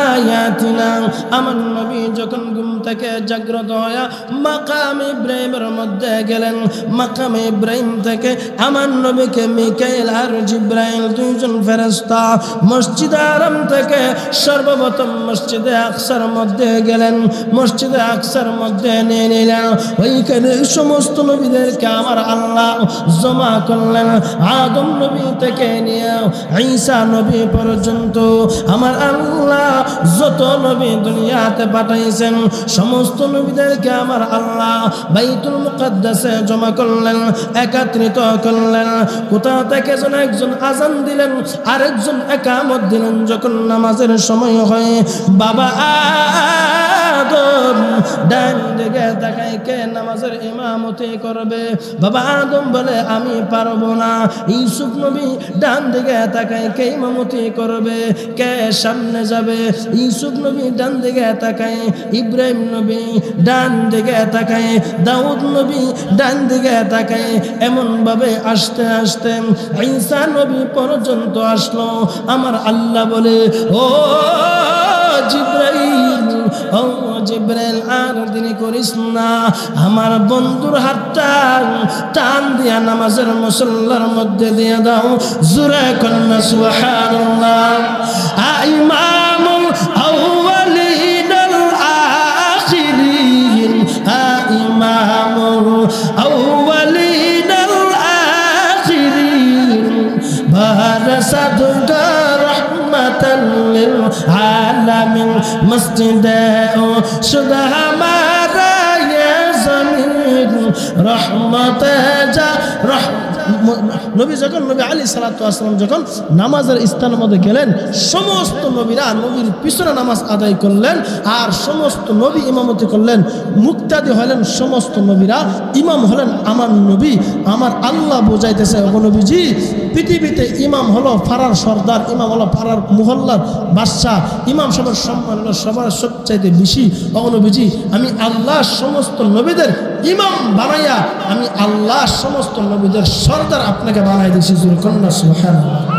آياتنا আমার নবী যখন ঘুম থেকে জাগ্রত হয়ে মাকাম ইব্রাহিমের মধ্যে গেলেন মাকাম ইব্রাহিম থেকে আমার নবীকে মিকাইল আর জিব্রাইল দুইজন ফেরেশতা মসজিদে আরাম থেকে সর্বপ্রথম মসজিদে আকসার মধ্যে গেলেন মসজিদে আকসার মধ্যে নিয়ে নিলেন ওইখানে সমস্ত নবীদেরকে আমার আল্লাহ জমা করলেন আদম নবী থেকে নিয়ে ঈসা নবী পর্যন্ত আমার আল্লাহ যত নবী দুনিয়াতে পাঠাইছেন সমস্ত নবীদেরকে আমার আল্লাহ বাইতুল মুকাদ্দাসে জমা করলেন একত্রিত করলেন কোথা থেকে যেন একজন আযান দিলেন আরেকজন ইকামত দিলেন যখন নামাজের সময় হয় বাবা আদম ডান দিকে তাকায় কে নামাজের ইমামতি করবে বাবা আদম বলে আমি পারবো না ইউসুফ নবী ডান দিকে তাকায় কে ইমামতি করবে কে সামনে যাবে ইউসুফ নবী ডান দিকে তাকায় ইব্রাহিম নবী ডান দিকে তাকায় দাউদ নবী ডান দিকে তাকায় এমন ভাবে আস্তে আস্তে ঈসা নবী পর্যন্ত আসলো আমার আল্লাহ বলে ও জিব্রাইল ও জিব্রাইল আর দেরি করিস না আমার বন্ধুর হাতটা টান দিয়া নামাজের মুসল্লার মধ্যে দিয়ে দাও জোরে কন্না সুবহানাল্লাহ ইমামুল আউয়ালিন আল আখিরিন ইমামুল আউয়ালিন আল আখিরিন বারাসাতুকা রহমাতাল লিল আলামিন মসজিদে শুধু हमारा ये ज़मीन रहमत जा নবী যখন নবী আলী সালাতু ওয়াসসালাম যখন নামাজের স্থানের মধ্যে গেলেন সমস্ত নবীরা নবীর পিছনে নামাজ আদায় করলেন আর সমস্ত নবী ইমামতি করলেন মুক্তাদি হলেন সমস্ত নবীরা ইমাম হলেন আমার নবী আমার আল্লাহ বোঝাইতেছে ও নবীজি পৃথিবীতে ইমাম হলো পাড়ার সর্দার ইমাম হলো পাড়ার মুহল্লার বাদশা ইমাম সবার সম্মান হলো সবার সবচাইতে বেশি ও নবীজি আমি আল্লাহ সমস্ত নবীদের ইমাম বানাইয়া আমি আল্লাহ সমস্ত নবীদের সর্দার আপনাকে বানাই দিয়েছি কন্যা সুবহানাল্লাহ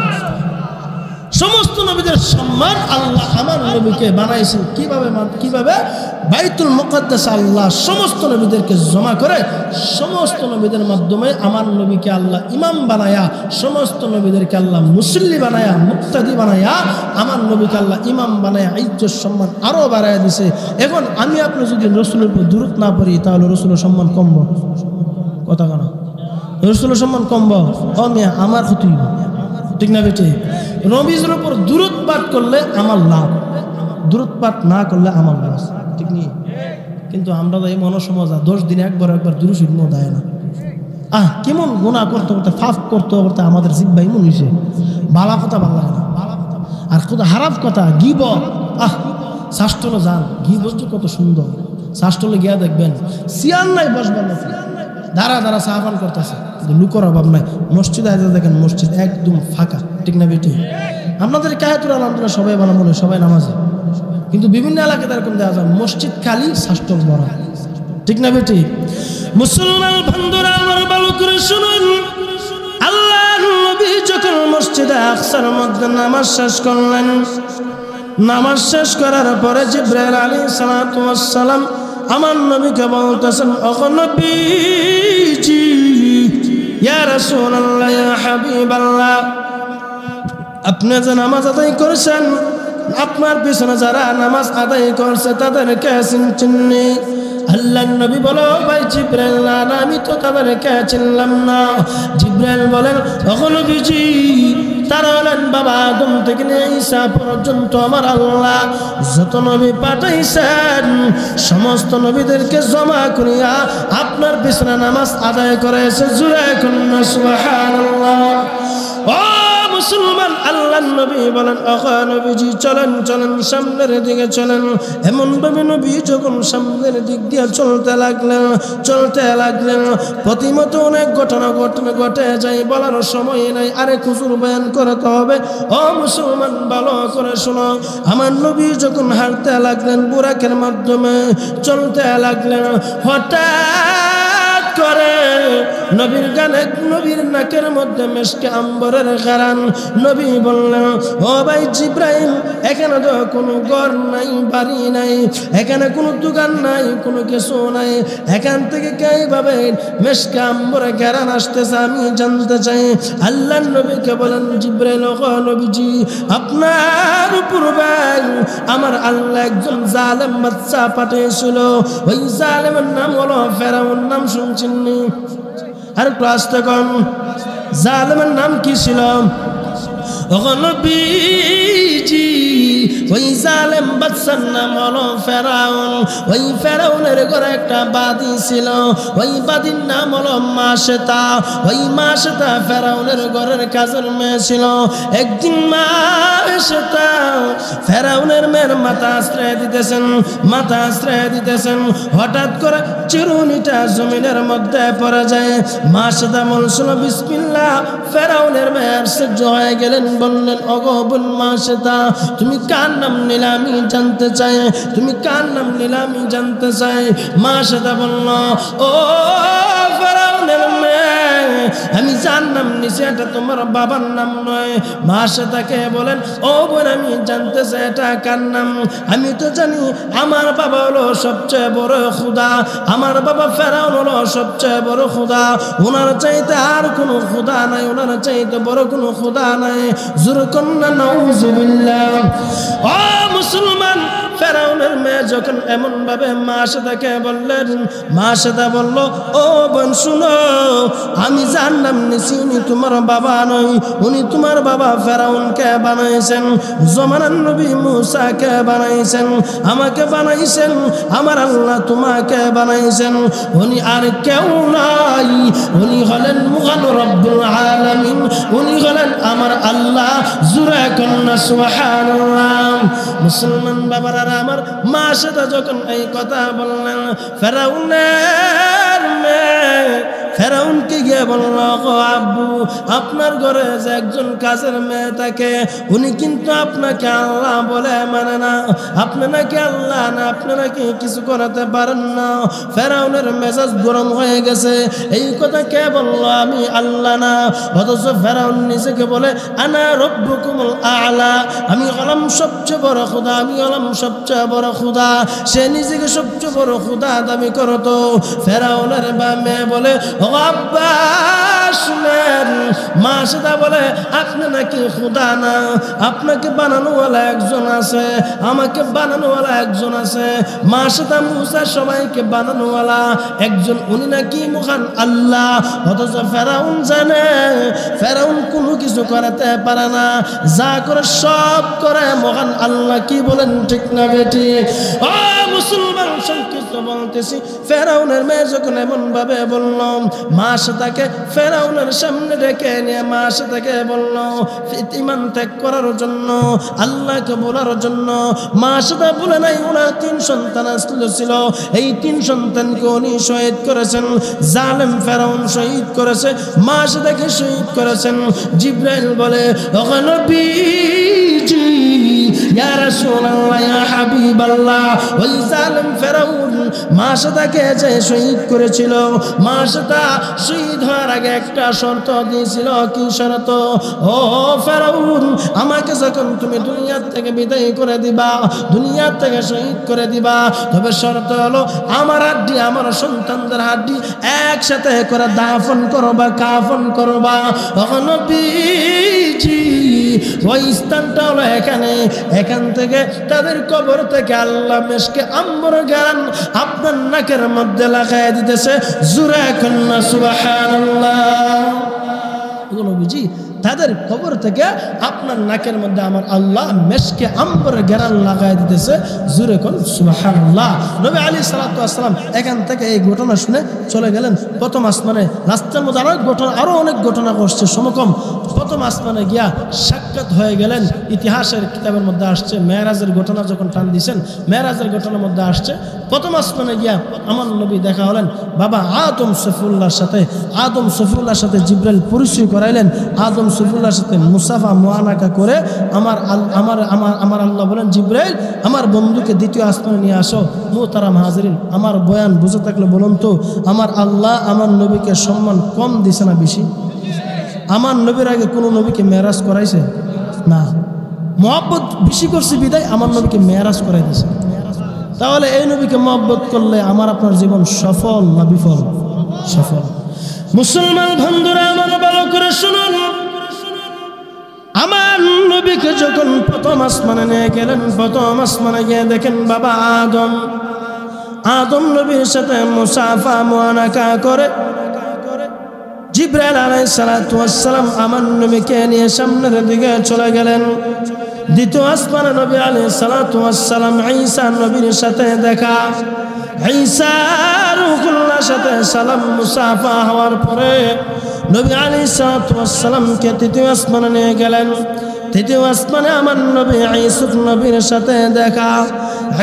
সমস্ত নবীদের সম্মান আল্লাহ আমার নবীকে বানাইছেন কিভাবে বাইতুল মুকাদ্দাস আল্লাহ সমস্ত নবীদেরকে জমা করে সমস্ত নবীদের মাধ্যমে আমার নবীকে আল্লাহ ইমাম বানায়া সমস্ত নবীদেরকে আল্লাহ মুসল্লি বানায়া মুক্তাদি বানায়া আমার নবীকে আল্লাহ ইমাম বানায়া ইজ্জত সম্মান আরো বাড়ায়া দিছে এখন আমি আপনি যদি রাসূলের উপর দুরূদ না পড়ি তাহলে রাসূলের সম্মান কমবে কথা কানা রাসূলের সম্মান কমবে ও মিয়া আমার ক্ষতি ঠিক না বেটে নবীর উপর দুরূদ পাঠ করলে আমার লাভ দুরূদ পাঠ না করলে আমার লস ঠিক নেই কিন্তু আমরা তো এই মনসমাজ 10 দিনে একবার দুরূদ শরীফ দেয় না কেমন গুনাহ করতে করতে ফাফ করতে আমাদের জিহ্বা এমন হইছে ভালো কথা ভালো লাগে না আর কত হারাম কথা গীবত শাস্ত্রলে যান গীবত কত সুন্দর শাস্ত্রলে গিয়া দেখবেন সিয়ান নাই বসবার না দাঁড়া দাঁড়া সাহাবান করতেছে লুকর অভাব নাই মসজিদে আজ দেখেন মসজিদ একদম ফাঁকা ঠিক না বেটি আপনাদের কায়াতুল আলহামদুলিল্লাহ সবাই ভালো বলে সবাই নামাজে কিন্তু বিভিন্ন এলাকাতে এরকম দেখা যায় মসজিদ খালি শাস্ত্র ভরা ঠিক না বেটি মুসলমান বন্ধুরা আমার ভালো করে শুনুন আল্লাহর নবী যখন মসজিদে আকসার মধ্যে নামাজ শেষ করলেন নামাজ শেষ করার পরে জিবরাইল আলাইহিস সালাতু ওয়াস সালাম আমার নবীকে বলতেছেন ও নবীজি ইয়া রাসূলুল্লাহ ইয়া হাবিবাল্লাহ আপনি যে নামাজ আদায় করেছেন আপনার পিছনে যারা নামাজ আদায় করছে তাদেরকে চিননি আল্লাহর নবী বলো ভাই জিবরাইল না আমি তো তাদেরকে চিনলাম না জিবরাইল বলেন ও নবীজি তারা হলেন বাবা আদম থেকে নিয়ে ঈসা পর্যন্ত আমার আল্লাহ যত নবী পাঠাইছেন সমস্ত নবীদেরকে জমা করিয়া আপনার পিছনে নামাজ আদায় করেছে জোরে কন্যা সুবহানাল্লাহ ও মুসলমান আল্লাহর নবী বলেন ও নবীজি চলেন চলেন সামনের দিকে চলেন এমন ভাবে নবী যখন সামনের দিক দিয়ে চলতে লাগলেন প্রতিমত অনেক ঘটনা ঘটে যায় বলার সময় নাই আরে হুজুর বয়ান করতে হবে ও মুসলমান ভালো করে শোনো আমার নবী যখন হাঁটতে লাগলেন বুরাকের মাধ্যমে চলতে লাগলেন হঠাৎ করে নবীর গানে নবীর নাকের মধ্যে মেশকে আম্বরের ঘ্রাণ। নবী বললেন, ও ভাই জিব্রাইল, এখানে তো কোনো ঘর নাই, বাড়ি নাই, এখানে কোনো দোকান নাই, কোনো কিছু নাই, এখান থেকে কিভাবে মেশকে আম্বরের ঘ্রাণ আসতেছে আমি জানতে চাই। আল্লাহর নবীকে বলেন, জিব্রাইল, ও নবীজি, আপনার পূর্বে আমার আল্লাহ একজন জালেম বাদশা পাঠিয়েছিল। ওই জালেমের নাম হলো ফেরাউন। নাম শুনছেন নি? আর একটু আসতে কন, জালেমের নাম কি ছিল? ও নবীজি, ওই জালেম বাদশার নাম হলো ফেরাউন। ওই ফেরাউনের ঘরে একটা বাদী ছিল, ওই বাদীর নাম হলো মাশেতা। ওই মাশেতা ফেরাউনের ঘরের কাজের মেয়ে ছিল। একদিন মাশেতা ফেরাউনের মেয়ের মাথা আশ্রয় দিতেছেন, হঠাৎ করে চিরুনিটা জমিনের মধ্যে পড়ে যায়। মাশেতা বলছিল বিসমিল্লাহ। ফেরাউনের মেয়ে আশ্চর্য হয়ে গেলেন, বললেন, ওগো বোন মাশেতা, তুমি কার নাম নিলে আমি জানতে চাই, তুমি কার নাম নিলে আমি জানতে চাই। মাশেতা বলল, ও ফেরাউনের মেয়ে, আমি যার নাম নিছি এটা তোমার বাবার নাম নয়। মাশেতাকে বলেন, ও বোন, আমি জানতে চাই এটা কার নাম। আমি তো জানি আমার বাবা হলো সবচেয়ে বড় খোদা, আমার বাবা ফেরাউন হলো সবচেয়ে বড় খোদা, ওনার চাইতে আর কোনো খোদা নাই, ওনার চাইতে বড় কোনো খোদা নাই। জোর কন্যা নাউজুবিল্লাহ। ও মুসলমান, ফেরাউনের মেয়ে যখন এমন ভাবে মাশেতাকে বললেন, মাশেতা বলল, ও বোন শুনো, আমি যার নাম নিছি উনি তোমার বাবা নয়, উনি তোমার বাবা ফেরাউনকে বানাইছেন, জমানার নবী মুসাকে বানাইছেন, আমাকে বানাইছেন, আমার আল্লাহ তোমাকে বানাইছেন। উনি আর কেউ নাই, উনি হলেন মহান রব্বুল আলামিন, উনি হলেন আমার আল্লাহ। জোরে কন্যা সুবহানাল্লাহ। মুসলমান বাবারা আমার, মাশেতা যখন এই কথা বললেন, ফেরাউনকে গিয়ে বলল, ও আব্বু, আপনার ঘরে যে একজন কাজের মেয়ে থাকে, উনি কিন্তু আপনাকে আল্লাহ বলে মানে না, আপনি নাকি আল্লাহ না, আপনি নাকি কিছু করাতে পারেন না। ফেরাউনের মেজাজ গরম হয়ে গেছে। এই কথা কে বলল? আমি আল্লাহ না। অথচ ফেরাউন নিজেকে বলে, আনা রব্বুকুমুল আ'লা, আমি হলাম সবচেয়ে বড় খোদা, আমি হলাম সবচেয়ে বড় খোদা। সে নিজেকে সবচেয়ে বড় খোদা দাবি করতো। ফেরাউনের মেয়ে বলে, ও আব্বা শুনেন, মাশেতা বলে, আপনি নাকি খোদা না, আপনাকে বানানোওয়ালা একজন আছে, আমাকে বানানোওয়ালা একজন আছে। মাশেতা মুসা সবাইকে বানানোওয়ালা একজন, উনি নাকি মহান আল্লাহ। অথচ ফেরাউন জানে ফেরাউন কোনো কিছু করাতে পারে না, যা করে সব করে মহান আল্লাহ। কি বলেন, ঠিক না বেটি? ও মুসলমান, সংক্ষিপ্ত বলতেছি, ফেরাউনের মেয়ে যখন এমন ভাবে বলল, মাশেতাকে ফেরাউনের সামনে ডেকে নিয়ে মাশেতাকে বলল ঈমান ত্যাগ করার জন্য, আল্লাহকে বলার জন্য। মাশেতা বলে নাই, ওনার 3 সন্তান ছিল, এই 3 সন্তানকে উনি শহীদ করেছেন। জালেম ফেরাউন শহীদ করেছে, মাশেতাকে শহীদ করেছেন। জিব্রাইল বলে, ও নবীজি, ইয়া রাসূলুল্লাহ, ইয়া হাবিবাল্লাহ, ওই জালেম ফেরাউন মাশেতাকে যে শহীদ করেছিল, মাশেতা শহীদ হওয়ার আগে একটা শর্ত দিয়েছিল। কি শর্ত? ও ফেরাউন, আমাকে যখন তুমি দুনিয়া থেকে বিদায় করে দিবা, দুনিয়া থেকে শহীদ করে দিবা, তবে শর্ত হলো আমার হাড্ডি, আমার সন্তানদের হাড্ডি একসাথে করে দাফন করবা, কাফন করবা। তখন নবীজি, ওই স্থানটা হলো এখানে, এখান থেকে তাদের কবর থেকে আল্লাহ মেশকে আম্বর গান আপনার নাকের মধ্যে লাগাই দিতেছে। জোরে কন্যা সুবহানাল্লাহ। নবীজি, তাদের কবর থেকে আপনার নাকের মধ্যে আমার আল্লাহ মেশকে আম্বর গান লাগাই দিতেছে। জোরে কোন সুবহানাল্লাহ। নবী আলাইহিস সালাতু ওয়াস সালাম এখান থেকে এই ঘটনা শুনে চলে গেলেন প্রথম আসমানে। রাস্তার মধ্যে আরো অনেক ঘটনা ঘটছে সমকম। প্রথম আসমানে গিয়া সাক্ষাৎ হয়ে গেলেন। ইতিহাসের কিতাবের মধ্যে আসছে, মেরাজের ঘটনা যখন টান দিয়েছেন, মেরাজের ঘটনার মধ্যে আসছে, প্রথম আসমানে গিয়া আমার নবী দেখা হলেন বাবা আদম সফিউল্লাহর সাথে। আদম সফিউল্লাহর সাথে জিব্রাইল পরিচয় করাইলেন। আদম ইউসুফুল্লাহর সাথে মুসাফা মুআনাকা করে আমার আল্লাহ বলেন জিবরাইল আমার বন্ধুকে দ্বিতীয় আসমানে নিয়ে আসো। মুহতারাম হাজিরিন, আমার বয়ান বুঝে থাকলে বলুন তো, আমার আল্লাহ আমার নবীকে সম্মান কম দিছে না বেশি? আমার নবীর আগে কোনো নবীকে মেরাজ করাইছে না, মহব্বত বেশি করছে বিদায় আমার নবীকে মেরাজ করাই দিয়েছে। তাহলে এই নবীকে মহব্বত করলে আমার আপনার জীবন সফল না বিফল? সফল। মুসলমান বন্ধুরা আমার ভালো করে শুনুন, আমার নবীকে যখন প্রথম আসমানে নিয়ে গেলেন, প্রথম আসমানে গিয়ে দেখেন বাবা আদম নবীর সাথে মুসাফা মুআনাকা করে জিবরাইল আলাইহিস সালাতু ওয়াস সালাম আমার নবীকে নিয়ে সামনের দিকে চলে গেলেন। দ্বিতীয় আসমানে নবী আলাইহিস সালাতু ওয়াস সালাম ঈসা নবীর সাথে দেখা, ঈসা রূহুল্লাহর সাথে সালাম মুসাফা হওয়ার পরে নবী আলাইহিস সালাতু ওয়াস সালামকে তৃতীয় আসমানে নিয়ে গেলেন। তৃতীয় আসমানে আমার নবী ইউসুফ নবীর সাথে দেখা,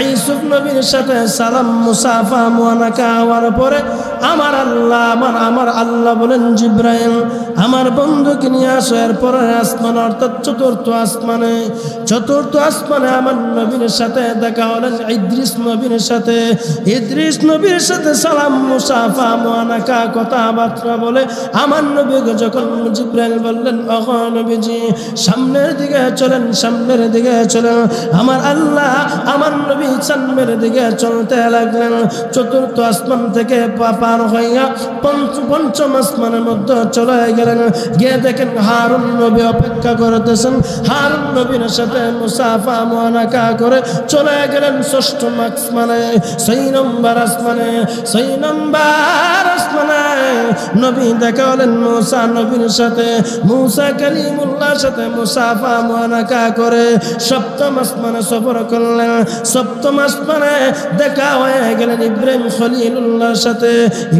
ইউসুফ নবীর সাথে সালাম মুসাফা মুআনাকা হওয়ার পরে আমার আল্লাহ বলেন জিবরাইল আমার বন্ধুকে নিয়ে আসো। এরপরে আসমান অর্থাৎ চতুর্থ আসমানে আমার নবীর সাথে দেখা হলেন ইদ্রিস নবীর সাথে। ইদ্রিস নবীর সাথে সালাম মুসাফা মুআনাকা কথাবার্তা বলে আমার নবীকে যখন জিবরাইল বললেন ওগো নবীজি সামনের দিকে চলেন, আমার আল্লাহ আমার নবী সামনের দিকে চলতে লাগলেন। চতুর্থ আসমান থেকে পার হইয়া পঞ্চম আসমানের মধ্যে চলে গেলেন। গিয়ে দেখেন হারুন নবী অপেক্ষা করতেছেন। হারুন নবীর সাথে মুসাফা মুআনাকা করে চলে গেলেন ষষ্ঠ আসমানে। ছয় নম্বর আসমানে নবী দেখা হলেন মুসা নবীর সাথে, মুসা কালিমুল্লাহর সাথে মুসাফা মুআনাকা করে সপ্তম আসমানে সফর করলেন। সপ্তম আসমানে দেখা হয়ে গেলেন ইব্রাহিম খলিলুল্লাহর সাথে,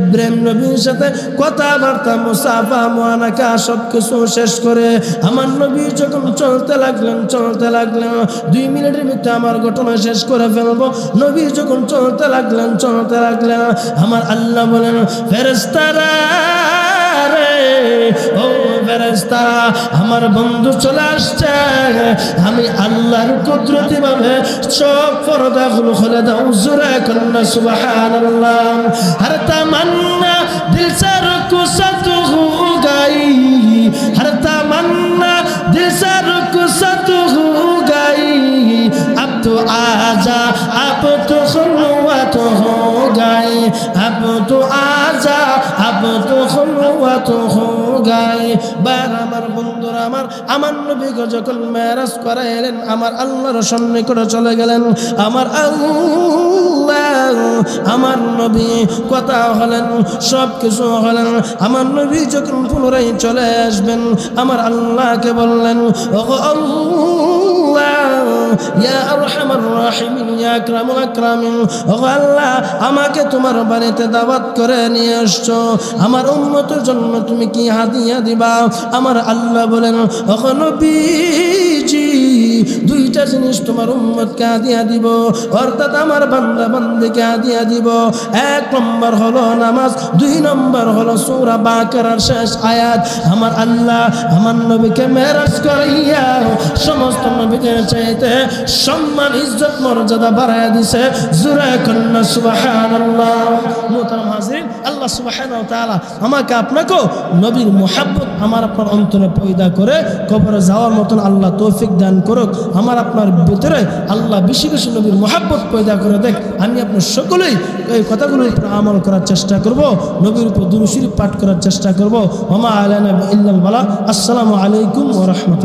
ইব্রাহিম নবীর সাথে কথাবার্তা মুসাফা মুআনাকা সবকিছু শেষ করে আমার নবী যখন চলতে লাগলেন 2 মিনিটের মধ্যে আমার ঘটনা শেষ করে ফেলবো। নবী যখন চলতে লাগলেন আমার আল্লাহ বলেন ফেরেশতারা রে ও ফেরেশতারা আমার বন্ধু চলে আসছে। আমি আল্লাহর কুদরতি ভাবে সব পর্দাগুলো খুলে দাও, জোরে কন্না সুবহানাল্লাহ। হর তামান্না দিল সে রুকু সতু হো গাই, হর তামান্না দিল সে রুকু সতু হো গাই। अब तो आजा अब तो खुलवत हो गई, अब तो आजा अब तो खुलवत हो गई। বার আমার বন্ধুরা আমার নবীকে যখন মেরাজ করাইলেন আমার আল্লাহর সন্নিকটে চলে গেলেন। আমার আল্লাহ আমার নবী কথা হলেন, সব কিছু হলেন। আমার নবী যখন পুনরায় চলে আসবেন আমার আল্লাহকে বললেন ওগো আল্লাহ ইয়া আরহামার রাহিমিন ইয়া আকরামুল আকরামিন, ওগো আল্লাহ আমাকে তোমার বাড়িতে দাওয়াত করে নিয়ে আসছো, আমার উম্মতের জন্য তুমি কি হাদিয়া দিবা? আমার আল্লাহ বলেন ওগো নবীজি দুইটা জিনিস তোমার উম্মতকে হাদিয়া দিব, অর্থাৎ আমার বান্দা বান্দিকে হাদিয়া দিব। 1 নম্বর হলো নামাজ, 2 নম্বর হলো সূরা বাকারার শেষ আয়াত। আমার আল্লাহ আমার নবীকে মেরাজ করাইয়া সমস্ত নবীদের চাইতে সম্মান ইজ্জত মর্যাদা বাড়ায় দিছে, জোরে কন্না সুবহানাল্লাহ। মুহতারাম হাজিরিন, আল্লাহ সুবহানাহু ওয়া তাআলা আমাকে আপনাকে নবীর মুহাব্বত আমার আপনার অন্তরে পয়দা করে কবরে যাওয়ার মতন আল্লাহ তৌফিক দান করুক। আমার আপনার ভিতরে আল্লাহ বেশি বেশি নবীর মুহাব্বত পয়দা করে দেখ। আমি আপনার সকলেই এই কথাগুলোর উপর আমল করার চেষ্টা করব, নবীর উপর দুরূদ শরীফ পাঠ করার চেষ্টা করব। ওয়া মা আলাইনা ইল্লাল বালাগ। আসসালামু আলাইকুম ওয়া রাহমাতুল্লাহ।